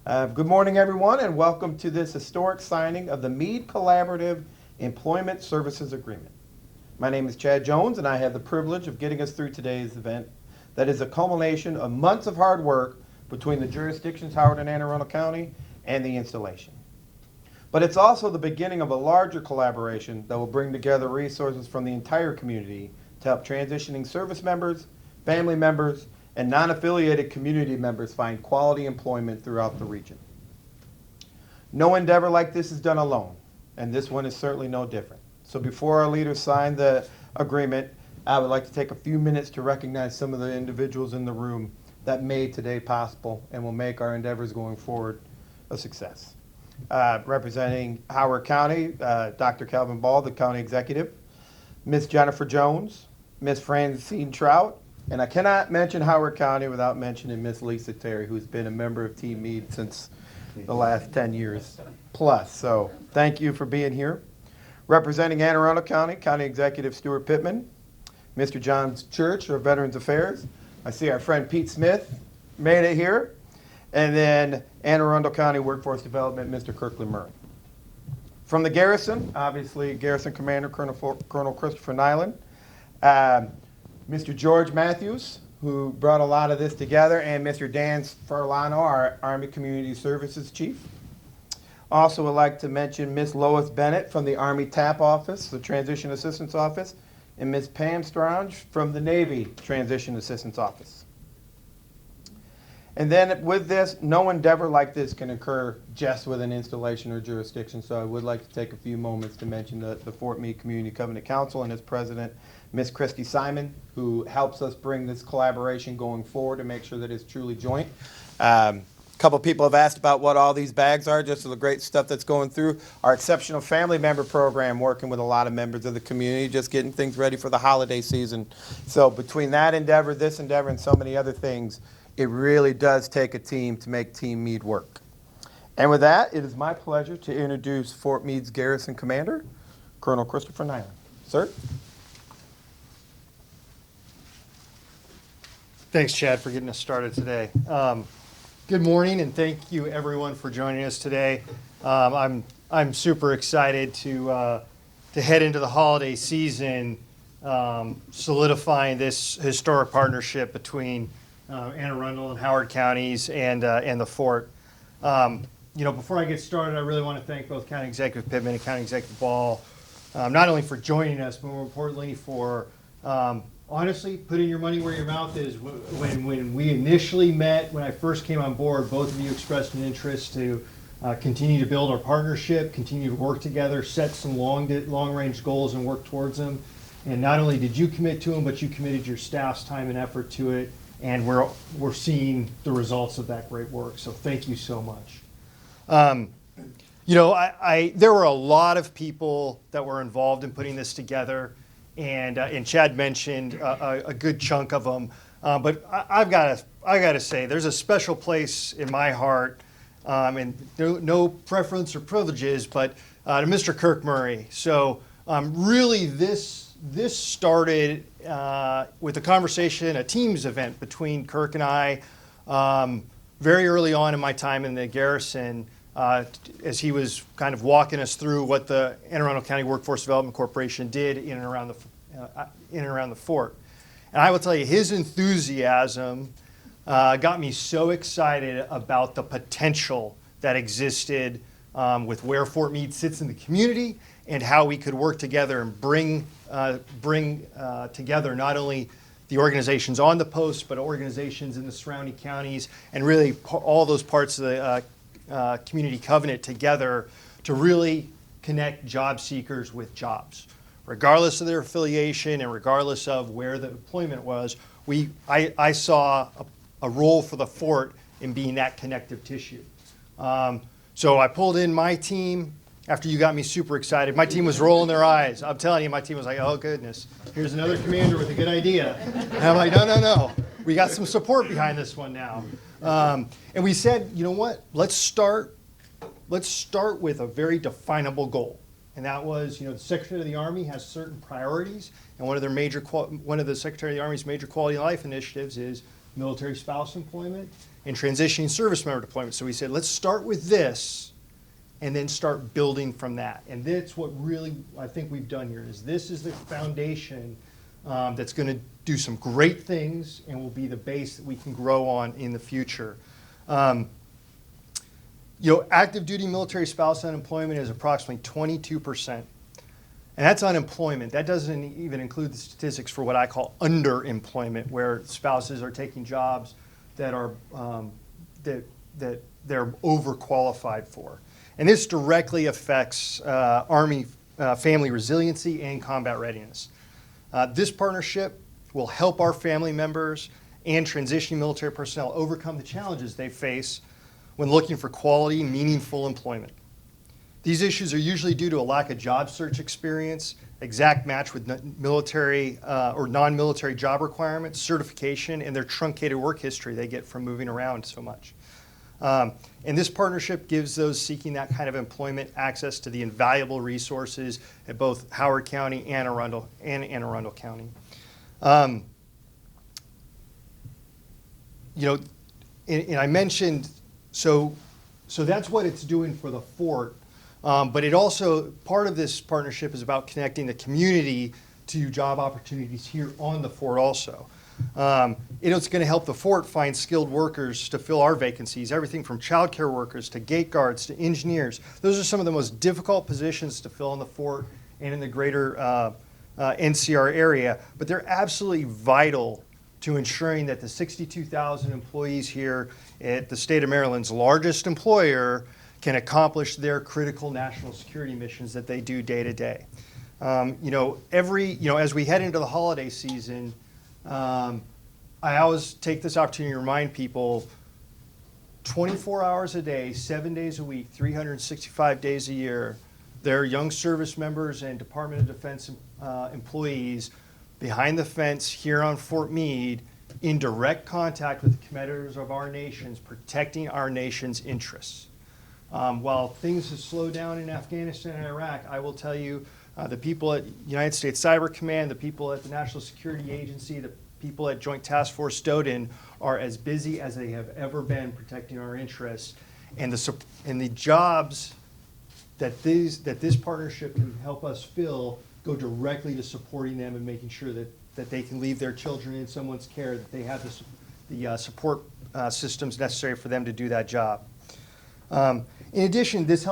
Good morning, everyone, and welcome to this historic signing of the Meade Collaborative Employment Services Agreement. My name is Chad Jones, and I have the privilege of getting us through today's event that is a culmination of months of hard work between the jurisdictions, Howard and Anne Arundel County, and the installation. But it's also the beginning of a larger collaboration that will bring together resources from the entire community to help transitioning service members, family members, and non-affiliated community members find quality employment throughout the region. No endeavor like this is done alone, and this one is certainly no different. So before our leaders sign the agreement, I would like to take a few minutes to recognize some of the individuals in the room that made today possible and will make our endeavors going forward a success. Representing Howard County, Dr. Calvin Ball, the county executive, Ms. Jennifer Jones, Ms. Francine Trout, and I cannot mention Howard County without mentioning Ms. Lisa Terry, who's been a member of Team Meade since the last 10 years plus. So thank you for being here. Representing Anne Arundel County, County Executive Stuart Pittman, Mr. John Church of Veterans Affairs. I see our friend Pete Smith made it here. And then Anne Arundel County Workforce Development, Mr. Kirkland Murray. From the Garrison, obviously Garrison Commander Colonel Christopher Nyland. Mr. George Matthews, who brought a lot of this together, and Mr. Dan Farlano, our Army Community Services Chief. Also would like to mention Ms. Lois Bennett from the Army TAP Office, the Transition Assistance Office, and Ms. Pam Strange from the Navy Transition Assistance Office. And then with this, no endeavor like this can occur just with an installation or jurisdiction, so I would like to take a few moments to mention the Fort Meade Community Covenant Council and its president, Ms. Christy Simon, who helps us bring this collaboration going forward to make sure that it's truly joint. A couple people have asked about what all these bags are, just the great stuff that's going through. Our Exceptional Family Member Program, working with a lot of members of the community, just getting things ready for the holiday season. So between that endeavor, this endeavor, and so many other things, it really does take a team to make Team Meade work. And with that, it is my pleasure to introduce Fort Meade's Garrison Commander, Colonel Christopher Nyland. Sir? Thanks, Chad, for getting us started today. Good morning, and thank you, everyone, for joining us today. I'm super excited to head into the holiday season, solidifying this historic partnership between Anne Arundel and Howard counties and the fort. Before I get started, I really want to thank both County Executive Pittman and County Executive Ball, not only for joining us, but more importantly for honestly putting your money where your mouth is. When we initially met, when I first came on board, both of you expressed an interest to continue to build our partnership, continue to work together, set some long-range goals and work towards them. And not only did you commit to them, but you committed your staff's time and effort to it. And we're seeing the results of that great work. So thank you so much. There were a lot of people that were involved in putting this together, and Chad mentioned a good chunk of them. But I've got to say, there's a special place in my heart, and no preference or privileges, but to Mr. Kirk Murray. So really, this started with a conversation, a Teams event between Kirk and I very early on in my time in the Garrison, as he was kind of walking us through what the Anne Arundel County Workforce Development Corporation did in and around the fort. And I will tell you, his enthusiasm got me so excited about the potential that existed with where Fort Meade sits in the community and how we could work together and bring together not only the organizations on the post, but organizations in the surrounding counties, and really all those parts of the community covenant together to really connect job seekers with jobs. Regardless of their affiliation and regardless of where the employment was, I saw a role for the fort in being that connective tissue. So I pulled in my team. After you got me super excited, my team was rolling their eyes. I'm telling you, my team was like, oh goodness, here's another commander with a good idea. And I'm like, no. We got some support behind this one now. And we said, you know what, let's start with a very definable goal. And that was, the Secretary of the Army has certain priorities, and one of the Secretary of the Army's major quality of life initiatives is military spouse employment. and transitioning service member deployment. So we said, let's start with this and then start building from that. And that's what really I think we've done here, is this is the foundation that's going to do some great things and will be the base that we can grow on in the future. Active duty military spouse unemployment is approximately 22%. And that's unemployment. That doesn't even include the statistics for what I call underemployment, where spouses are taking jobs that are that they're overqualified for. And this directly affects Army family resiliency and combat readiness. This partnership will help our family members and transitioning military personnel overcome the challenges they face when looking for quality, meaningful employment. These issues are usually due to a lack of job search experience, exact match with military or non-military job requirements, certification, and their truncated work history they get from moving around so much. And this partnership gives those seeking that kind of employment access to the invaluable resources at both Howard County and Arundel County. And I mentioned, so that's what it's doing for the fort. But it also, part of this partnership is about connecting the community to job opportunities here on the fort also. It's going to help the fort find skilled workers to fill our vacancies, everything from childcare workers to gate guards to engineers. Those are some of the most difficult positions to fill in the fort and in the greater NCR area, but they're absolutely vital to ensuring that the 62,000 employees here at the state of Maryland's largest employer can accomplish their critical national security missions that they do day to day. As we head into the holiday season, I always take this opportunity to remind people 24 hours a day, 7 days a week, 365 days a year, there are young service members and Department of Defense employees behind the fence here on Fort Meade in direct contact with the commanders of our nations, protecting our nation's interests. While things have slowed down in Afghanistan and Iraq, I will tell you, the people at United States Cyber Command, the people at the National Security Agency, the people at Joint Task Force Stoughton are as busy as they have ever been protecting our interests. And the jobs that this partnership can help us fill go directly to supporting them and making sure that they can leave their children in someone's care, that they have the support systems necessary for them to do that job. In addition, this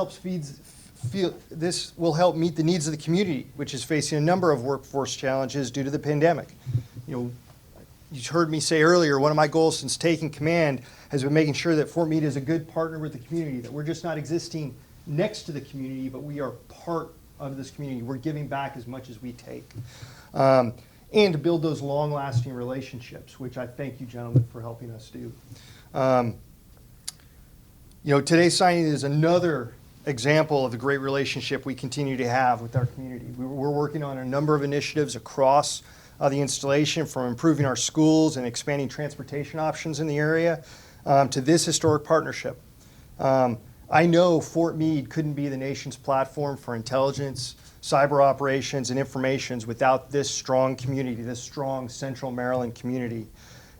will help meet the needs of the community, which is facing a number of workforce challenges due to the pandemic. You heard me say earlier, one of my goals since taking command has been making sure that Fort Meade is a good partner with the community, that we're just not existing next to the community, but we are part of this community. We're giving back as much as we take. And to build those long-lasting relationships, which I thank you, gentlemen, for helping us do. Today's signing is another example of the great relationship we continue to have with our community. We're working on a number of initiatives across the installation, from improving our schools and expanding transportation options in the area to this historic partnership. I know Fort Meade couldn't be the nation's platform for intelligence, cyber operations, and informations without this strong community, this strong Central Maryland community.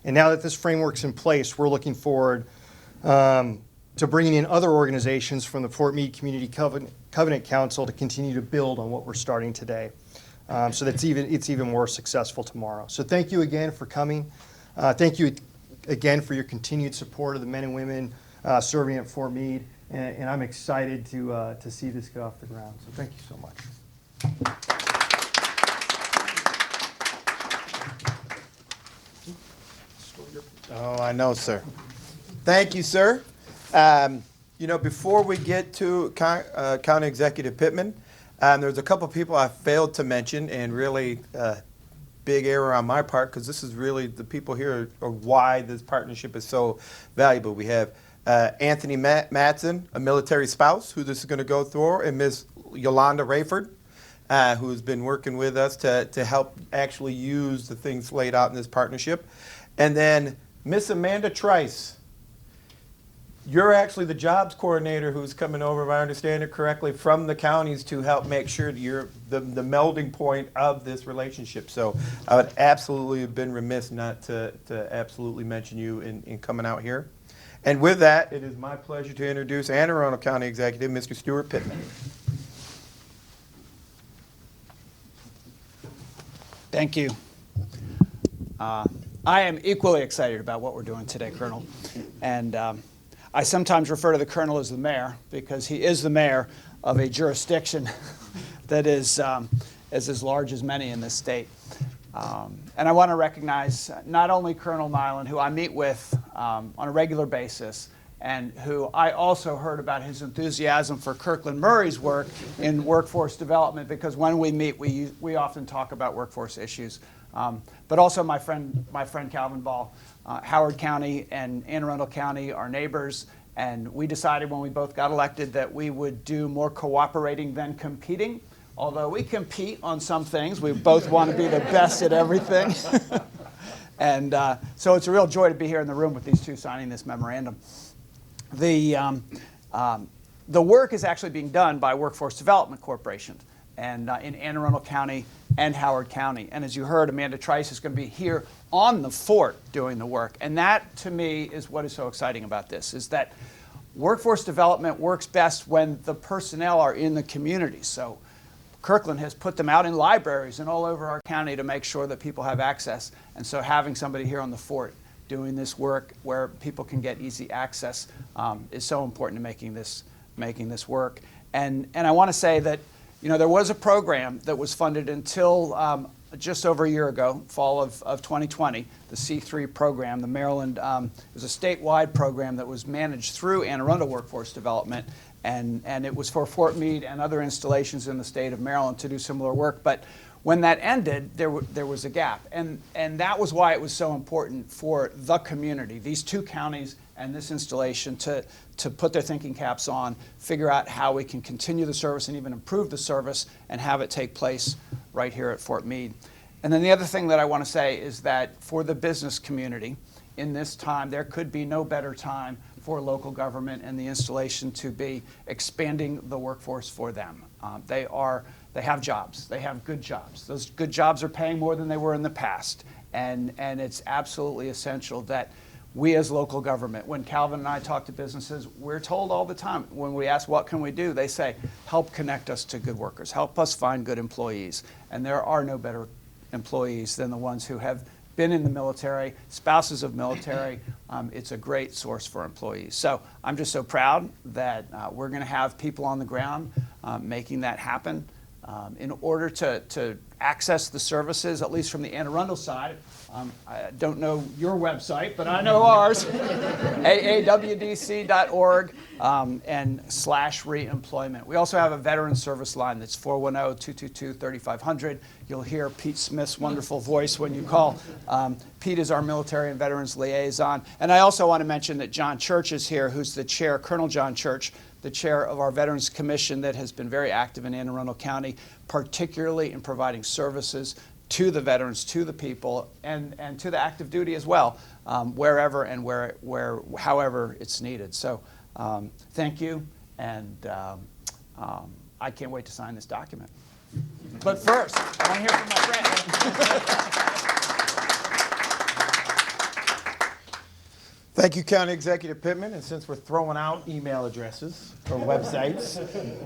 And now that this framework's in place, we're looking forward to bringing in other organizations from the Fort Meade Community Covenant Council to continue to build on what we're starting today, so that it's even more successful tomorrow. So thank you again for coming. Thank you again for your continued support of the men and women serving at Fort Meade, and I'm excited to see this get off the ground. So thank you so much. Oh, I know, sir. Thank you, sir. Before we get to County Executive Pittman, there's a couple people I failed to mention, and really big error on my part, because this is really the people here are why this partnership is so valuable. We have Anthony Matson, a military spouse, who this is going to go through, and Ms. Yolanda Rayford, who has been working with us to help actually use the things laid out in this partnership. And then Miss Amanda Trice. You're actually the jobs coordinator who's coming over, if I understand it correctly, from the counties to help make sure that you're the melding point of this relationship. So I would absolutely have been remiss not to absolutely mention you in coming out here. And with that, it is my pleasure to introduce Anne Arundel County Executive, Mr. Stuart Pittman. Thank you. I am equally excited about what we're doing today, Colonel. And I sometimes refer to the Colonel as the mayor because he is the mayor of a jurisdiction that is as large as many in this state. And I want to recognize not only Colonel Nyland, who I meet with on a regular basis, and who I also heard about his enthusiasm for Kirkland Murray's work in workforce development, because when we meet, we often talk about workforce issues. But also my friend Calvin Ball. Howard County and Anne Arundel County are neighbors, and we decided when we both got elected that we would do more cooperating than competing. Although we compete on some things, we both want to be the best at everything. And so it's a real joy to be here in the room with these two signing this memorandum. The work is actually being done by Workforce Development Corporation and in Anne Arundel County and Howard County. And as you heard, Amanda Trice is going to be here on the fort doing the work. And that, to me, is what is so exciting about this, is that workforce development works best when the personnel are in the community. So Kirkland has put them out in libraries and all over our county to make sure that people have access. And so having somebody here on the fort doing this work where people can get easy access is so important to making this work. And I want to say that, you know, there was a program that was funded until just over a year ago, fall of 2020, the C3 program. The Maryland was a statewide program that was managed through Anne Arundel Workforce Development, and it was for Fort Meade and other installations in the state of Maryland to do similar work. But when that ended, there was a gap, and that was why it was so important for the community, these two counties and this installation, to put their thinking caps on, figure out how we can continue the service and even improve the service and have it take place right here at Fort Meade. And then the other thing that I want to say is that for the business community, in this time, there could be no better time for local government and the installation to be expanding the workforce for them. They have jobs. They have good jobs. Those good jobs are paying more than they were in the past. And it's absolutely essential that we as local government, when Calvin and I talk to businesses, we're told all the time, when we ask what can we do, they say, help connect us to good workers, help us find good employees. And there are no better employees than the ones who have been in the military, spouses of military. It's a great source for employees. So I'm just so proud that we're going to have people on the ground making that happen. In order to access the services, at least from the Anne Arundel side, I don't know your website, but I know ours, aawdc.org and /reemployment. We also have a veteran service line that's 410-222-3500. You'll hear Pete Smith's wonderful voice when you call. Pete is our military and veterans liaison. And I also want to mention that John Church is here, who's the chair, Colonel John Church, the chair of our Veterans Commission that has been very active in Anne Arundel County, particularly in providing services to the veterans, to the people, and to the active duty as well, wherever and however it's needed. So thank you, and I can't wait to sign this document. But first, I want to hear from my friend. Thank you, County Executive Pittman. And since we're throwing out email addresses or websites,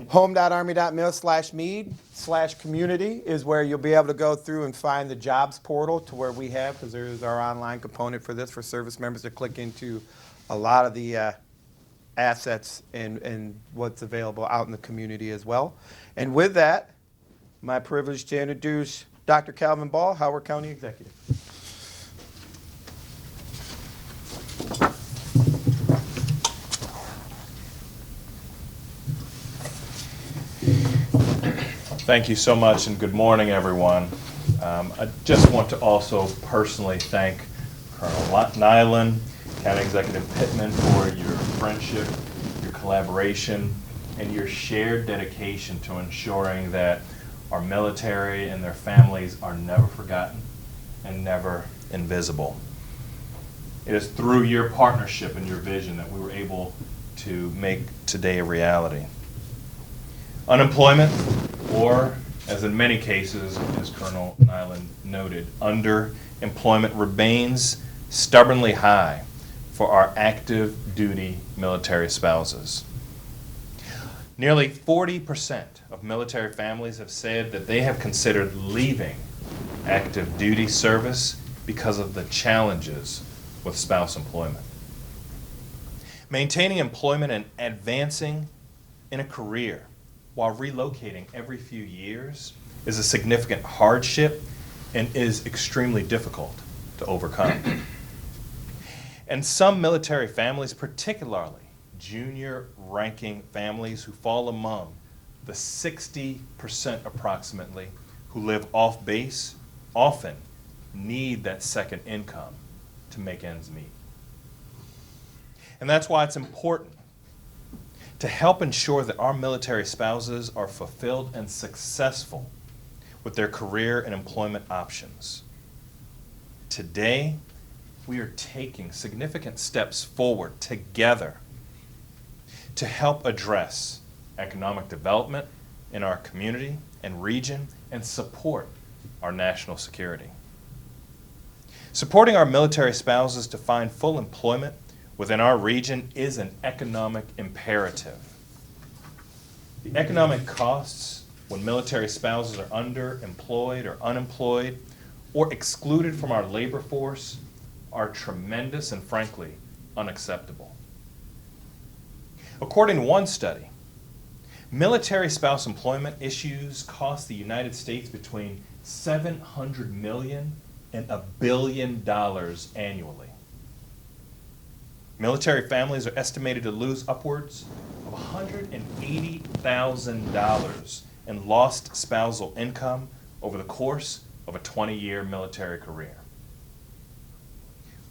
home.army.mil/Meade/community is where you'll be able to go through and find the jobs portal to where we have, because there is our online component for this for service members to click into a lot of the assets and what's available out in the community as well. And with that, my privilege to introduce Dr. Calvin Ball, Howard County Executive. Thank you so much, and good morning, everyone. I just want to also personally thank Colonel Nyland, County Executive Pittman, for your friendship, your collaboration, and your shared dedication to ensuring that our military and their families are never forgotten and never invisible. It is through your partnership and your vision that we were able to make today a reality. Unemployment, or as in many cases, as Colonel Nyland noted, underemployment remains stubbornly high for our active duty military spouses. Nearly 40% of military families have said that they have considered leaving active duty service because of the challenges with spouse employment. Maintaining employment and advancing in a career while relocating every few years is a significant hardship and is extremely difficult to overcome. And some military families, particularly junior ranking families who fall among the 60% approximately who live off base, often need that second income to make ends meet. And that's why it's important to help ensure that our military spouses are fulfilled and successful with their career and employment options. Today, we are taking significant steps forward together to help address economic development in our community and region and support our national security. Supporting our military spouses to find full employment within our region is an economic imperative. The economic costs when military spouses are underemployed or unemployed or excluded from our labor force are tremendous and frankly unacceptable. According to one study, military spouse employment issues cost the United States between $700 million and $1 billion annually. Military families are estimated to lose upwards of $180,000 in lost spousal income over the course of a 20-year military career.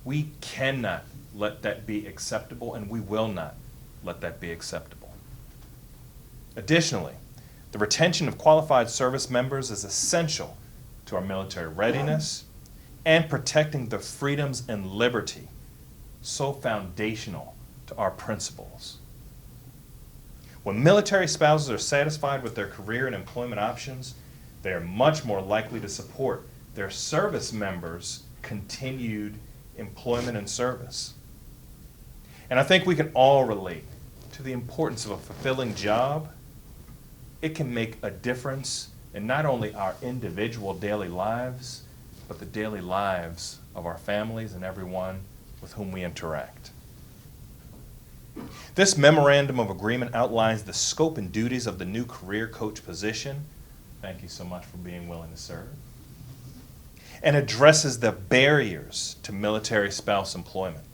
We cannot let that be acceptable, and we will not let that be acceptable. Additionally, the retention of qualified service members is essential to our military readiness and protecting the freedoms and liberty so foundational to our principles. When military spouses are satisfied with their career and employment options, they are much more likely to support their service members' continued employment and service. And I think we can all relate to the importance of a fulfilling job. It can make a difference in not only our individual daily lives, but the daily lives of our families and everyone with whom we interact. This memorandum of agreement outlines the scope and duties of the new career coach position. Thank you so much for being willing to serve. And addresses the barriers to military spouse employment.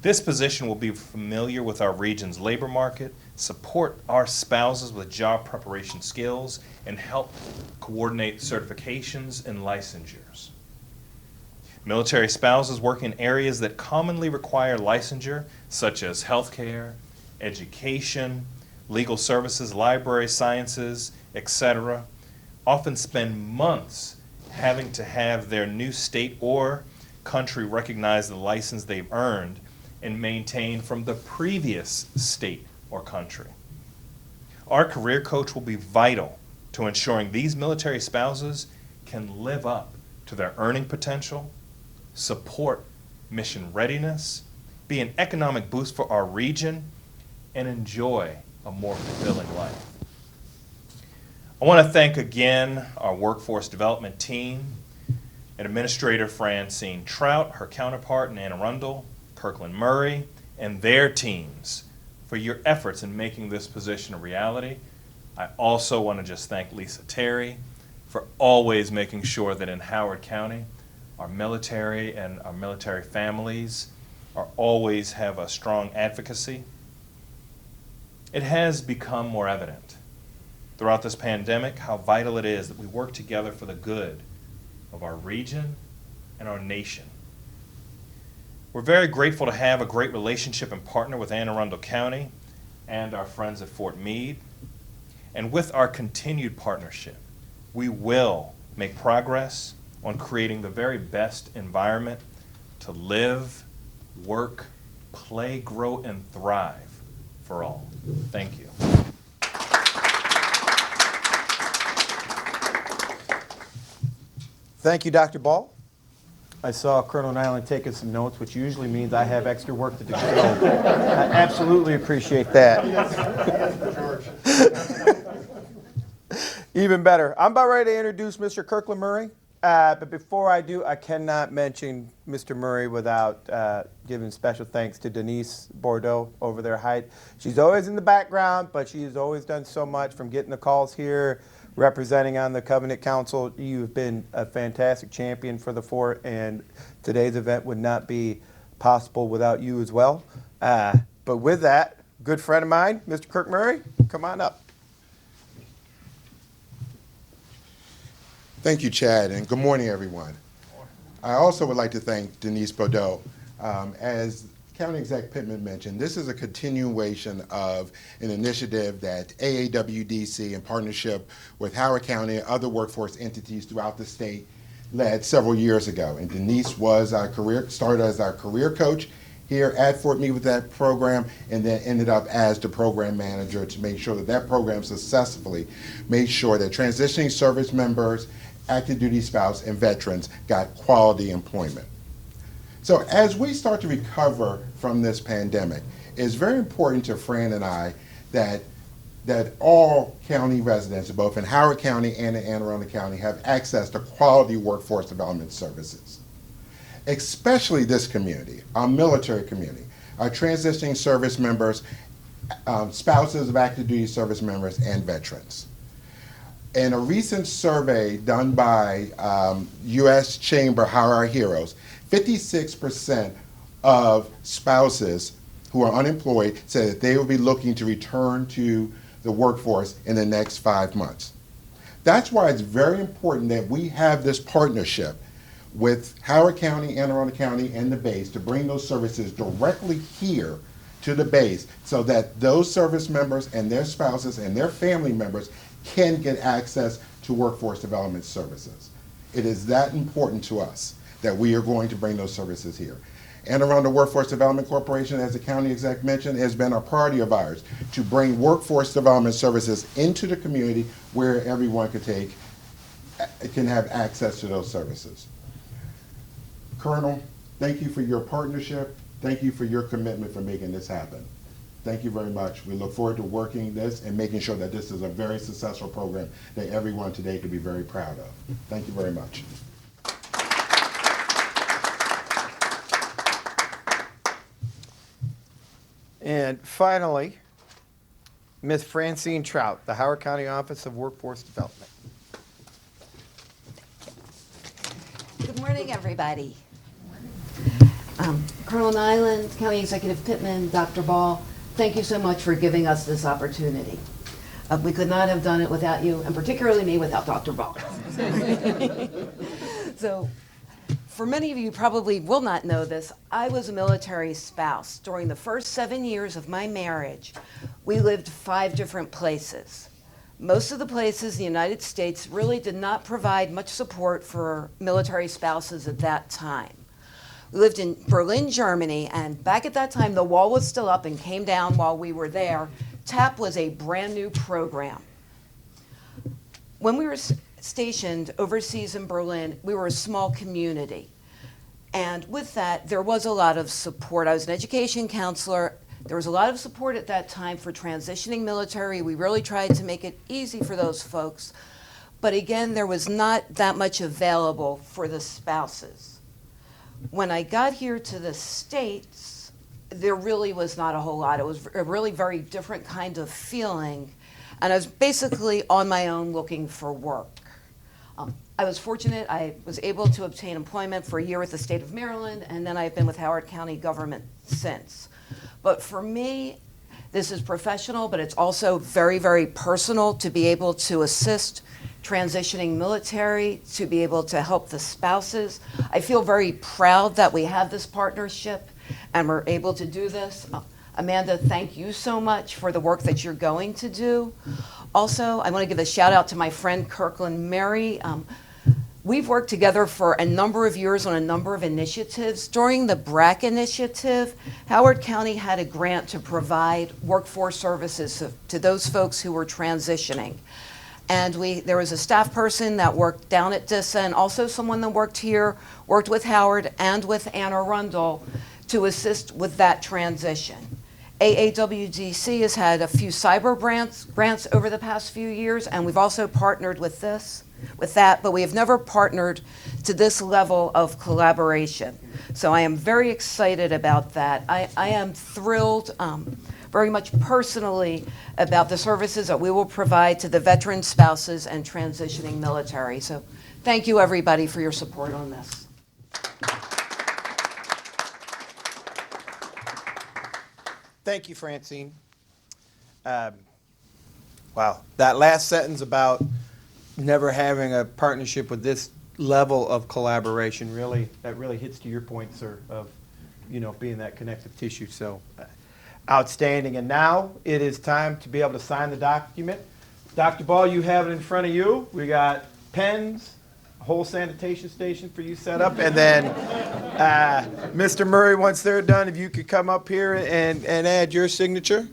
This position will be familiar with our region's labor market, support our spouses with job preparation skills, and help coordinate certifications and licensures. Military spouses work in areas that commonly require licensure, such as healthcare, education, legal services, library sciences, etc., often spend months having to have their new state or country recognize the license they've earned and maintained from the previous state or country. Our career coach will be vital to ensuring these military spouses can live up to their earning potential, support mission readiness, be an economic boost for our region, and enjoy a more fulfilling life. I want to thank again our workforce development team and Administrator Francine Trout, her counterpart in Arundel, Kirkland Murray, and their teams for your efforts in making this position a reality. I also want to just thank Lisa Terry for always making sure that in Howard County, our military and our military families always have a strong advocacy. It has become more evident throughout this pandemic how vital it is that we work together for the good of our region and our nation. We're very grateful to have a great relationship and partner with Anne Arundel County and our friends at Fort Meade. And with our continued partnership, we will make progress on creating the very best environment to live, work, play, grow, and thrive for all. Thank you. Thank you, Dr. Ball. I saw Colonel Nyland taking some notes, which usually means I have extra work to do. So I absolutely appreciate that. Even better. I'm about ready to introduce Mr. Kirkland Murray. But before I do, I cannot mention Mr. Murray without giving special thanks to Denise Bordeaux over there. She's always in the background, but she has always done so much, from getting the calls here, representing on the Covenant Council. You've been a fantastic champion for the fort, and today's event would not be possible without you as well. But with that, good friend of mine, Mr. Kirk Murray, come on up. Thank you, Chad, and good morning, everyone. I also would like to thank Denise Bordeaux. As County Exec Pittman mentioned, this is a continuation of an initiative that AAWDC, in partnership with Howard County and other workforce entities throughout the state, led several years ago. And Denise started as our career coach here at Fort Meade with that program, and then ended up as the program manager to make sure that that program successfully made sure that transitioning service members, active duty spouse, and veterans got quality employment. So as we start to recover from this pandemic, it's very important to Fran and I that all county residents, both in Howard County and in Anne Arundel County, have access to quality workforce development services. Especially this community, our military community, our transitioning service members, spouses of active duty service members, and veterans. In a recent survey done by U.S. Chamber How Our Heroes, 56% of spouses who are unemployed say that they will be looking to return to the workforce in the next 5 months. That's why it's very important that we have this partnership with Howard County, Anne Arundel County, and the base to bring those services directly here to the base, so that those service members and their spouses and their family members can get access to workforce development services. It is that important to us that we are going to bring those services here. Anne Arundel Workforce Development Corporation, as the county exec mentioned, has been a priority of ours to bring workforce development services into the community where everyone can have access to those services. Colonel, thank you for your partnership. Thank you for your commitment for making this happen. Thank you very much. We look forward to working this and making sure that this is a very successful program that everyone today can be very proud of. Thank you very much. And finally, Ms. Francine Trout, the Howard County Office of Workforce Development. Good morning, everybody. Colonel Nyland, County Executive Pittman, Dr. Ball, thank you so much for giving us this opportunity. We could not have done it without you, and particularly me without Dr. Ball. So, for many of you probably will not know this, I was a military spouse. During the first 7 years of my marriage, we lived 5 different places. Most of the places in the United States really did not provide much support for military spouses at that time. We lived in Berlin, Germany, and back at that time, the wall was still up and came down while we were there. TAP was a brand new program. When we were stationed overseas in Berlin, we were a small community. And with that, there was a lot of support. I was an education counselor. There was a lot of support at that time for transitioning military. We really tried to make it easy for those folks. But again, there was not that much available for the spouses. When I got here to the States, there really was not a whole lot. It was a really very different kind of feeling. And I was basically on my own looking for work. I was fortunate. I was able to obtain employment for a year with the state of Maryland, and then I've been with Howard County government since. But for me, this is professional, but it's also very, very personal to be able to assist transitioning military, to be able to help the spouses. I feel very proud that we have this partnership and we're able to do this. Amanda, thank you so much for the work that you're going to do. Also, I want to give a shout out to my friend Kirkland Murray. We've worked together for a number of years on a number of initiatives. During the BRAC initiative, Howard County had a grant to provide workforce services to those folks who were transitioning. And there was a staff person that worked down at DISA, and also someone that worked here, worked with Howard and with Ann Arundel to assist with that transition. AAWDC has had a few cyber grants over the past few years, and we've also partnered with that, but we have never partnered to this level of collaboration. So I am very excited about that. I am thrilled, very much personally, about the services that we will provide to the veteran spouses and transitioning military. So thank you, everybody, for your support on this. Thank you, Francine. Wow, that last sentence about never having a partnership with this level of collaboration really hits to your point, sir, of being that connective tissue. So outstanding. And now it is time to be able to sign the document. Dr. Ball, you have it in front of you. We got pens, a whole sanitation station for you set up, and then Mr. Murray, once they're done, if you could come up here and add your signature,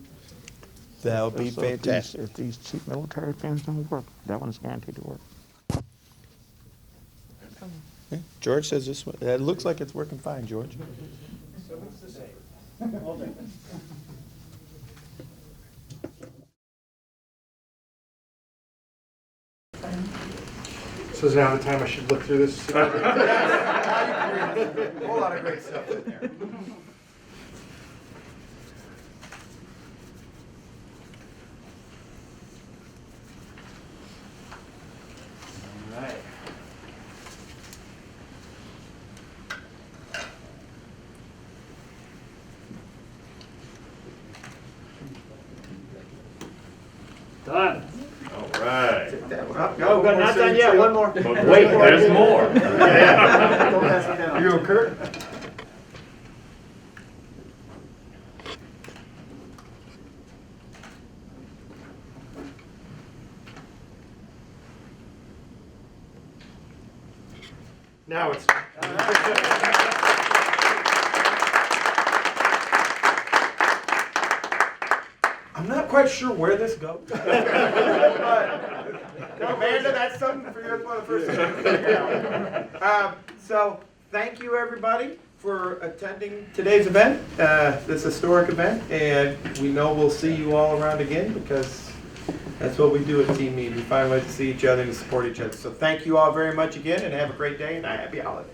that would be fantastic. If these cheap military pens don't work, that one's guaranteed to work. Yeah, George says this one. It looks like it's working fine, George. So it's the same. So is now the time I should look through this? A whole lot of great stuff in there. All right. Done. All right. No, but not done yet. One more. Wait, there's more. You Kurt? Now it's. I'm not quite sure where this goes. But, Amanda, that's something for you. That's one of the first things to figure out. So thank you, everybody, for attending today's event, this historic event. And we know we'll see you all around again because that's what we do at Team Meade. We find ways to see each other and support each other. So thank you all very much again, and have a great day and a happy holiday.